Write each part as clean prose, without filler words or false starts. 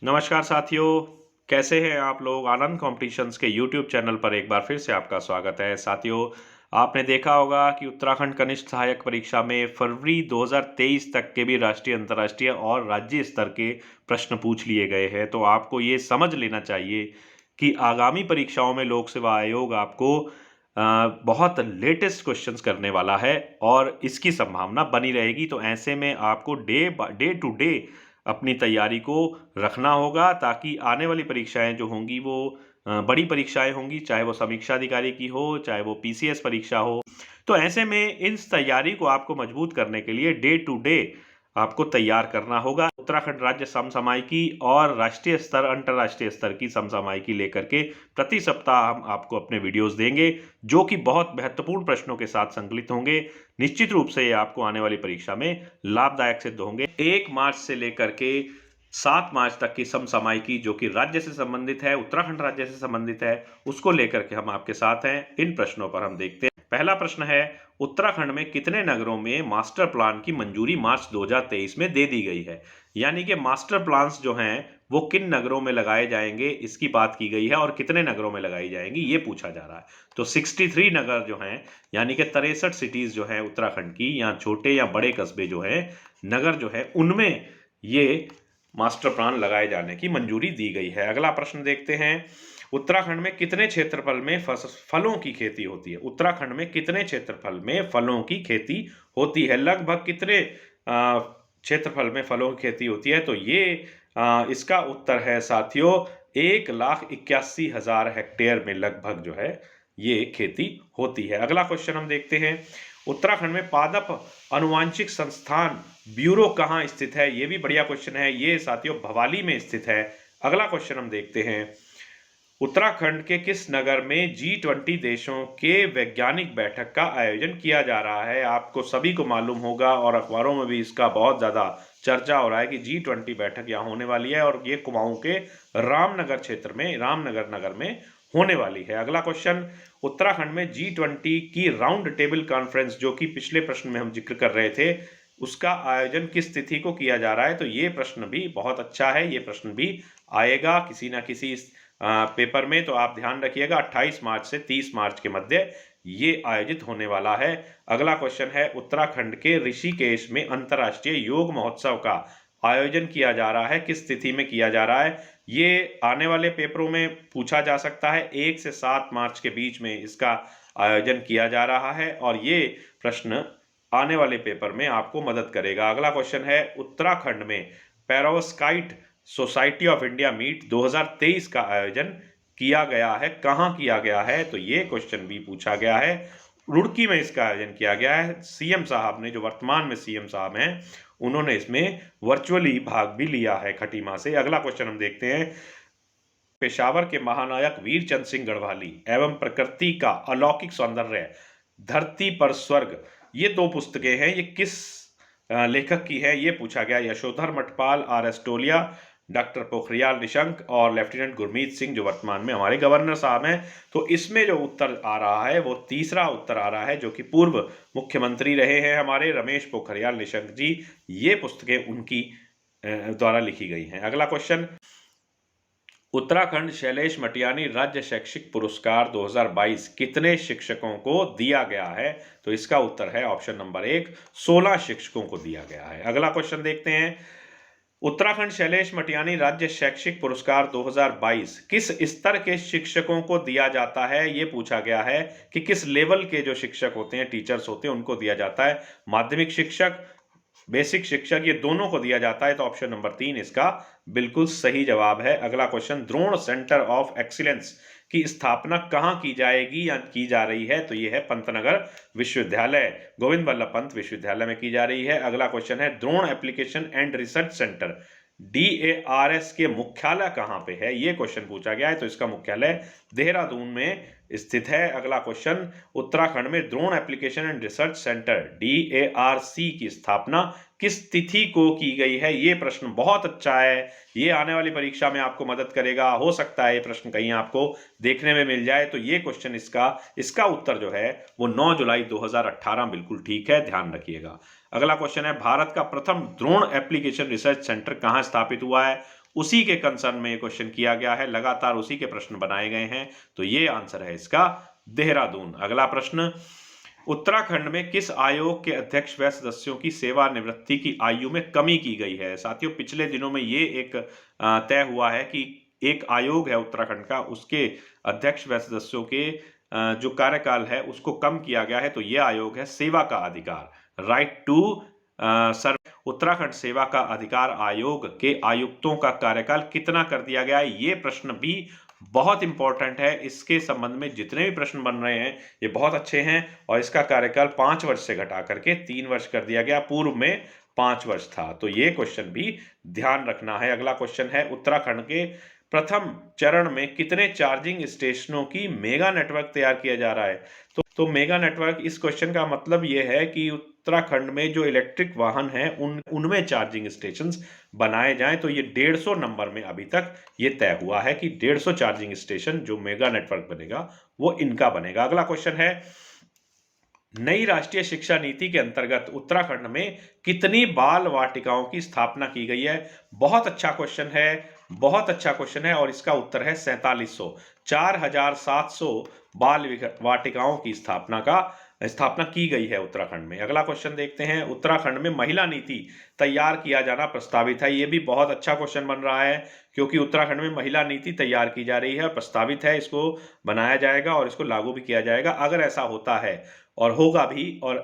नमस्कार साथियों, कैसे हैं आप लोग? आनंद कॉम्पिटिशन्स के यूट्यूब चैनल पर एक बार फिर से आपका स्वागत है। साथियों, आपने देखा होगा कि उत्तराखंड कनिष्ठ सहायक परीक्षा में फरवरी 2023 तक के भी राष्ट्रीय, अंतर्राष्ट्रीय और राज्य स्तर के प्रश्न पूछ लिए गए हैं। तो आपको ये समझ लेना चाहिए कि आगामी परीक्षाओं में लोक सेवा आयोग आपको बहुत लेटेस्ट क्वेश्चंस करने वाला है और इसकी संभावना बनी रहेगी। तो ऐसे में आपको डे टू डे अपनी तैयारी को रखना होगा, ताकि आने वाली परीक्षाएं जो होंगी वो बड़ी परीक्षाएं होंगी, चाहे वो समीक्षा अधिकारी की हो, चाहे वो पीसीएस परीक्षा हो। तो ऐसे में इस तैयारी को आपको मजबूत करने के लिए डे टू डे आपको तैयार करना होगा। उत्तराखंड राज्य समसामयिकी और राष्ट्रीय स्तर, अंतर्राष्ट्रीय स्तर की समसामयिकी लेकर के प्रति सप्ताह हम आपको अपने वीडियोस देंगे, जो कि बहुत महत्वपूर्ण प्रश्नों के साथ संकलित होंगे। निश्चित रूप से ये आपको आने वाली परीक्षा में लाभदायक सिद्ध होंगे। 1 मार्च से लेकर के 7 मार्च तक की समसामयिकी, जो कि राज्य से संबंधित है, उत्तराखंड राज्य से संबंधित है, उसको लेकर के हम आपके साथ हैं। इन प्रश्नों पर हम देखते हैं। पहला प्रश्न है, उत्तराखंड में कितने नगरों में मास्टर प्लान की मंजूरी मार्च 2023 में दे दी गई है? यानी कि मास्टर प्लान्स जो हैं वो किन नगरों में लगाए जाएंगे, इसकी बात की गई है और कितने नगरों में लगाई जाएंगी ये पूछा जा रहा है। तो 63 नगर जो हैं, यानी कि 63 सिटीज जो हैं उत्तराखंड की, या छोटे या बड़े कस्बे जो हैं, नगर जो है, उनमें ये मास्टर प्लान लगाए जाने की मंजूरी दी गई है। अगला प्रश्न देखते हैं, उत्तराखंड में कितने क्षेत्रफल में फलों की खेती होती है? उत्तराखंड में कितने क्षेत्रफल में फलों की खेती होती है? लगभग कितने क्षेत्रफल में फलों की खेती होती है? तो ये इसका उत्तर है साथियों 1,81,000 हेक्टेयर में लगभग जो है ये खेती होती है। अगला क्वेश्चन हम देखते हैं, उत्तराखंड में पादप अनुवांशिक संस्थान ब्यूरो कहाँ स्थित है? ये भी बढ़िया क्वेश्चन है। ये साथियों भवाली में स्थित है। अगला क्वेश्चन हम देखते हैं, उत्तराखंड के किस नगर में G20 देशों के वैज्ञानिक बैठक का आयोजन किया जा रहा है? आपको सभी को मालूम होगा और अखबारों में भी इसका बहुत ज्यादा चर्चा हो रहा है कि G20 बैठक यहाँ होने वाली है और ये कुमाऊं के रामनगर क्षेत्र में, रामनगर नगर में होने वाली है। अगला क्वेश्चन, उत्तराखंड में G20 की राउंड टेबल कॉन्फ्रेंस, जो कि पिछले प्रश्न में हम जिक्र कर रहे थे, उसका आयोजन किस तिथि को किया जा रहा है? तो ये प्रश्न भी बहुत अच्छा है। ये प्रश्न भी आएगा किसी ना किसी पेपर में, तो आप ध्यान रखिएगा 28 मार्च से 30 मार्च के मध्य ये आयोजित होने वाला है। अगला क्वेश्चन है, उत्तराखंड के ऋषिकेश में अंतर्राष्ट्रीय योग महोत्सव का आयोजन किया जा रहा है, किस तिथि में किया जा रहा है? ये आने वाले पेपरों में पूछा जा सकता है। 1 से 7 मार्च के बीच में इसका आयोजन किया जा रहा है और ये प्रश्न आने वाले पेपर में आपको मदद करेगा। अगला क्वेश्चन है, उत्तराखंड में पेरोस्काइट सोसाइटी ऑफ इंडिया मीट 2023 का आयोजन किया गया है, कहां किया गया है? तो ये क्वेश्चन भी पूछा गया है। रुड़की में इसका आयोजन किया गया है। सीएम साहब ने, जो वर्तमान में सीएम साहब हैं, उन्होंने इसमें वर्चुअली भाग भी लिया है खटीमा से। अगला क्वेश्चन हम देखते हैं, पेशावर के महानायक वीर चंद सिंह गढ़वाली एवं प्रकृति का अलौकिक सौंदर्य, धरती पर स्वर्ग, ये 2 पुस्तकें हैं, ये किस लेखक की है? ये पूछा गया। यशोधर मठपाल, R.S. टोलिया, डॉक्टर पोखरियाल निशंक और लेफ्टिनेंट गुरमीत सिंह, जो वर्तमान में हमारे गवर्नर साहब हैं। तो इसमें जो उत्तर आ रहा है वो तीसरा उत्तर आ रहा है, जो कि पूर्व मुख्यमंत्री रहे हैं हमारे रमेश पोखरियाल निशंक जी। ये पुस्तकें उनकी द्वारा लिखी गई हैं। अगला क्वेश्चन, उत्तराखंड शैलेश मटियानी राज्य शैक्षिक पुरस्कार 2022 कितने शिक्षकों को दिया गया है? तो इसका उत्तर है ऑप्शन नंबर 1, 16 शिक्षकों को दिया गया है। अगला क्वेश्चन देखते हैं, उत्तराखंड शैलेश मटियानी राज्य शैक्षिक पुरस्कार 2022 किस स्तर के शिक्षकों को दिया जाता है? ये पूछा गया है कि किस लेवल के जो शिक्षक होते हैं, टीचर्स होते हैं, उनको दिया जाता है। माध्यमिक शिक्षक, बेसिक शिक्षक, ये दोनों को दिया जाता है। तो ऑप्शन नंबर 3 इसका बिल्कुल सही जवाब है। अगला question, drone centre of excellence की स्थापना कहां की जाएगी या की जा रही है? तो ये है पंतनगर विश्वविद्यालय, गोविंद बल्लभ पंत विश्वविद्यालय में की जा रही है। अगला क्वेश्चन है, drone application and research centre DARS के मुख्यालय कहां पे है? ये क्वेश्चन पूछा गया है। तो इसका मुख्यालय देहरादून में स्थित है। अगला क्वेश्चन, उत्तराखंड में drone application and research centre DARC की स्थापना किस तिथि को की गई है? ये प्रश्न बहुत अच्छा है, ये आने वाली परीक्षा में आपको मदद करेगा। हो सकता है ये प्रश्न कहीं आपको देखने में मिल जाए। तो ये क्वेश्चन, इसका उत्तर जो है वो 9 जुलाई 2018 बिल्कुल ठीक है, ध्यान रखिएगा। अगला क्वेश्चन है, भारत का प्रथम द्रोण एप्लीकेशन रिसर्च सेंटर कहां स्थापित हुआ है? उसी के कंसर्न में ये क्वेश्चन किया गया है, लगातार उसी के प्रश्न बनाए गए हैं, तो ये आंसर है इसका देहरादून। अगला प्रश्न, उत्तराखंड में किस आयोग के अध्यक्ष व सदस्यों की सेवानिवृत्ति की आयु में कमी की गई है? साथियों, पिछले दिनों में ये एक तय हुआ है कि एक आयोग है उत्तराखंड का, उसके अध्यक्ष व सदस्यों के जो कार्यकाल है उसको कम किया गया है। तो ये आयोग है सेवा का अधिकार, राइट टू सर्व। उत्तराखंड सेवा का अधिकार आयोग के आयुक्तों का कार्यकाल कितना कर दिया गया है? ये प्रश्न भी बहुत इंपॉर्टेंट है। इसके संबंध में जितने भी प्रश्न बन रहे हैं ये बहुत अच्छे हैं, और इसका कार्यकाल 5 वर्ष से घटा करके 3 वर्ष कर दिया गया, पूर्व में 5 वर्ष था। तो ये क्वेश्चन भी ध्यान रखना है। अगला क्वेश्चन है, उत्तराखंड के प्रथम चरण में कितने चार्जिंग स्टेशनों की मेगा नेटवर्क तैयार किया जा रहा है? तो मेगा नेटवर्क, इस क्वेश्चन का मतलब ये है कि उत्तराखंड में जो इलेक्ट्रिक वाहन हैं उनमें चार्जिंग स्टेशंस बनाए जाएं। तो ये 150 नंबर में अभी तक ये तय हुआ है कि 150 चार्जिंग स्टेशन जो मेगा नेटवर्क बनेगा वो इनका बनेगा। अगला क्वेश्चन है, नई राष्ट्रीय शिक्षा नीति के अंतर्गत उत्तराखंड में कितनी बाल वाटिकाओं की स्थापना की गई है? बहुत अच्छा क्वेश्चन है, बहुत अच्छा क्वेश्चन है, और इसका उत्तर है 4700। 4700 बाल वाटिकाओं की स्थापना की गई है उत्तराखंड में। अगला क्वेश्चन देखते हैं, उत्तराखंड में महिला नीति तैयार किया जाना प्रस्तावित है। ये भी बहुत अच्छा क्वेश्चन बन रहा है, क्योंकि उत्तराखंड में महिला नीति तैयार की जा रही है, प्रस्तावित है, इसको बनाया जाएगा और इसको लागू भी किया जाएगा। अगर ऐसा होता है और होगा भी, और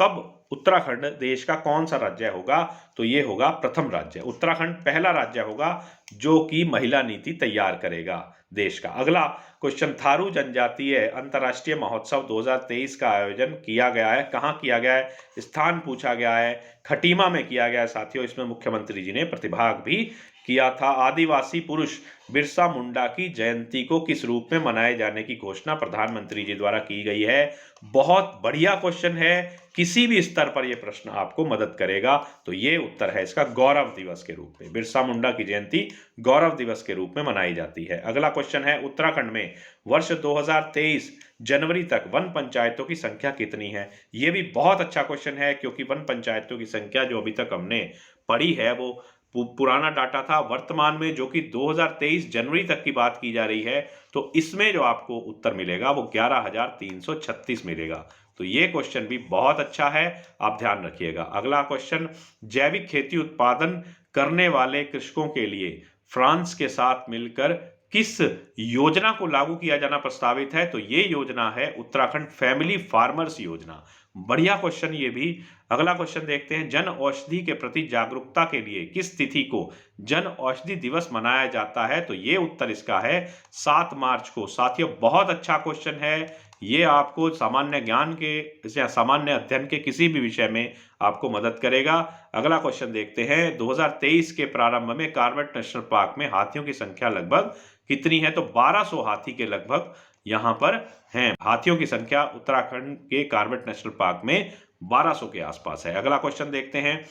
तब उत्तराखंड देश का कौन सा राज्य होगा? तो ये होगा प्रथम राज्य। उत्तराखंड पहला राज्य होगा जो कि महिला नीति तैयार करेगा देश का। अगला क्वेश्चन, थारू जनजातीय अंतर्राष्ट्रीय महोत्सव 2023 का आयोजन किया गया है, कहाँ किया गया है? स्थान पूछा गया है, खटीमा में किया गया है साथियों। इसमें मुख्यमंत्री जी ने प्रतिभाग भी किया था। आदिवासी पुरुष बिरसा मुंडा की जयंती को किस रूप में मनाए जाने की घोषणा प्रधानमंत्री जी द्वारा की गई है? बहुत बढ़िया क्वेश्चन है, किसी भी स्तर पर यह प्रश्न आपको मदद करेगा। तो ये उत्तर है इसका गौरव दिवस के रूप में। बिरसा मुंडा की जयंती गौरव दिवस के रूप में मनाई जाती है। अगला क्वेश्चन है, उत्तराखंड में वर्ष 2023 जनवरी तक वन पंचायतों की संख्या कितनी है? यह भी बहुत अच्छा क्वेश्चन है, क्योंकि वन पंचायतों की संख्या जो अभी तक हमने पढ़ी है वो पुराना डाटा था। वर्तमान में जो कि 2023 जनवरी तक की बात की जा रही है, तो इसमें जो आपको उत्तर मिलेगा वो 11,336 मिलेगा। तो ये क्वेश्चन भी बहुत अच्छा है, आप ध्यान रखिएगा। अगला क्वेश्चन, जैविक खेती उत्पादन करने वाले कृषकों के लिए फ्रांस के साथ मिलकर किस योजना को लागू किया जाना प्रस्तावित है? तो ये योजना है उत्तराखंड फैमिली फार्मर्स योजना। बढ़िया क्वेश्चन ये भी। अगला क्वेश्चन देखते हैं, जन औषधि के प्रति जागरूकता के लिए किस तिथि को जन औषधि दिवस मनाया जाता है? तो ये उत्तर इसका है 7 मार्च को। साथियों, बहुत अच्छा क्वेश्चन है, ये आपको सामान्य ज्ञान के या सामान्य अध्ययन के किसी भी विषय में आपको मदद करेगा। अगला क्वेश्चन देखते हैं, 2023 के प्रारंभ में कॉर्बेट नेशनल पार्क में हाथियों की संख्या लगभग कितनी है? तो 1200 हाथी के लगभग यहाँ पर हैं। हाथियों की संख्या उत्तराखंड के कॉर्बेट नेशनल पार्क में 1200 के आसपास है। अगला क्वेश्चन देखते हैं,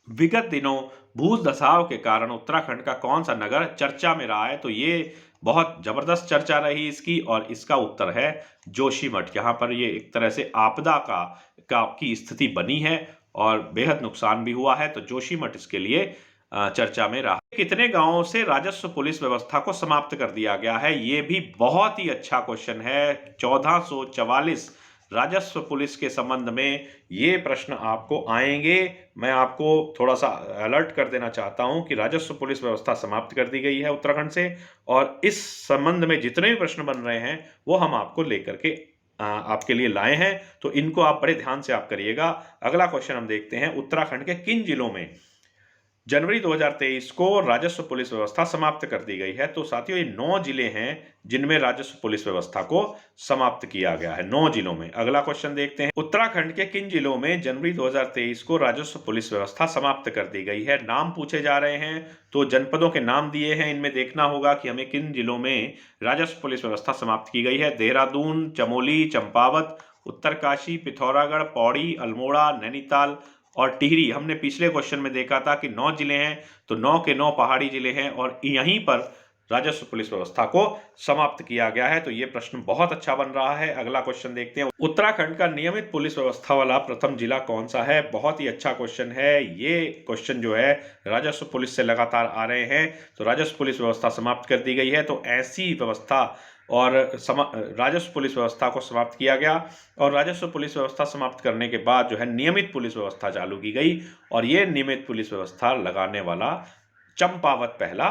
विगत दिनों भूधसाव के कारण उत्तराखंड का कौन सा नगर चर्चा में रहा है? तो ये बहुत जबरदस्त चर्चा रही इसकी, और इसका उत्तर है जोशीमठ। यहाँ पर ये एक तरह से आपदा की स्थिति बनी है और बेहद नुकसान भी हुआ है, तो जोशीमठ इसके लिए चर्चा में रहा। कितने गांवों से राजस्व पुलिस व्यवस्था को समाप्त कर दिया गया है? ये भी बहुत ही अच्छा क्वेश्चन है। 1444 राजस्व पुलिस के संबंध में ये प्रश्न आपको आएंगे। मैं आपको थोड़ा सा अलर्ट कर देना चाहता हूं कि राजस्व पुलिस व्यवस्था समाप्त कर दी गई है उत्तराखंड से, और इस संबंध में जितने भी प्रश्न बन रहे हैं वो हम आपको लेकर के आपके लिए लाए हैं, तो इनको आप बड़े ध्यान से आप करिएगा। अगला क्वेश्चन हम देखते हैं, उत्तराखंड के किन जिलों में जनवरी 2023 को राजस्व पुलिस व्यवस्था समाप्त कर दी गई है? तो साथियों, ये 9 जिले हैं जिनमें राजस्व पुलिस व्यवस्था को समाप्त किया गया है, 9 जिलों में। अगला क्वेश्चन देखते हैं, उत्तराखंड के किन जिलों में जनवरी 2023 को राजस्व पुलिस व्यवस्था समाप्त कर दी गई है? नाम पूछे जा रहे हैं, तो जनपदों के नाम दिए हैं, इनमें देखना होगा कि हमें किन जिलों में राजस्व पुलिस व्यवस्था समाप्त की गई है। देहरादून, चमोली, चंपावत, उत्तरकाशी, पिथौरागढ़, पौड़ी, अल्मोड़ा, नैनीताल और टिहरी। हमने पिछले क्वेश्चन में देखा था कि 9 जिले हैं, तो 9 के 9 पहाड़ी जिले हैं, और यहीं पर राजस्व पुलिस व्यवस्था को समाप्त किया गया है। तो ये प्रश्न बहुत अच्छा बन रहा है। अगला क्वेश्चन देखते हैं, उत्तराखंड का नियमित पुलिस व्यवस्था वाला प्रथम जिला कौन सा है? बहुत ही अच्छा क्वेश्चन है। ये क्वेश्चन जो है राजस्व पुलिस से लगातार आ रहे हैं। तो राजस्व पुलिस व्यवस्था समाप्त कर दी गई है। तो ऐसी व्यवस्था और राजस्व पुलिस व्यवस्था को समाप्त किया गया और राजस्व पुलिस व्यवस्था समाप्त करने के बाद जो है नियमित पुलिस व्यवस्था चालू की गई और ये नियमित पुलिस व्यवस्था लगाने वाला चंपावत पहला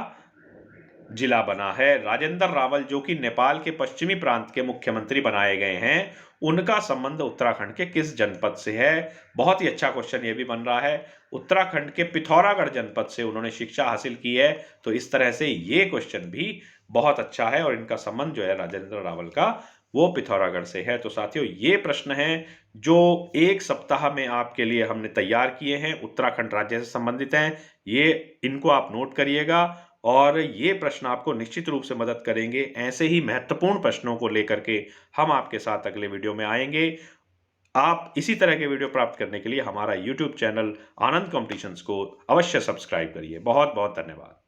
जिला बना है। राजेंद्र रावल जो कि नेपाल के पश्चिमी प्रांत के मुख्यमंत्री बनाए गए हैं, उनका संबंध उत्तराखंड के किस जनपद से है? बहुत ही अच्छा क्वेश्चन ये भी बन रहा है। उत्तराखंड के पिथौरागढ़ जनपद से उन्होंने शिक्षा हासिल की है। तो इस तरह से ये क्वेश्चन भी बहुत अच्छा है और इनका संबंध जो है राजेंद्र रावल का वो पिथौरागढ़ से है। तो साथियों ये प्रश्न है जो एक सप्ताह में आपके लिए हमने तैयार किए हैं, उत्तराखंड राज्य से संबंधित हैं। ये इनको आप नोट करिएगा और ये प्रश्न आपको निश्चित रूप से मदद करेंगे। ऐसे ही महत्वपूर्ण प्रश्नों को लेकर के हम आपके साथ अगले वीडियो में आएंगे। आप इसी तरह के वीडियो प्राप्त करने के लिए हमारा YouTube चैनल आनंद कॉम्पिटिशन्स को अवश्य सब्सक्राइब करिए। बहुत बहुत धन्यवाद।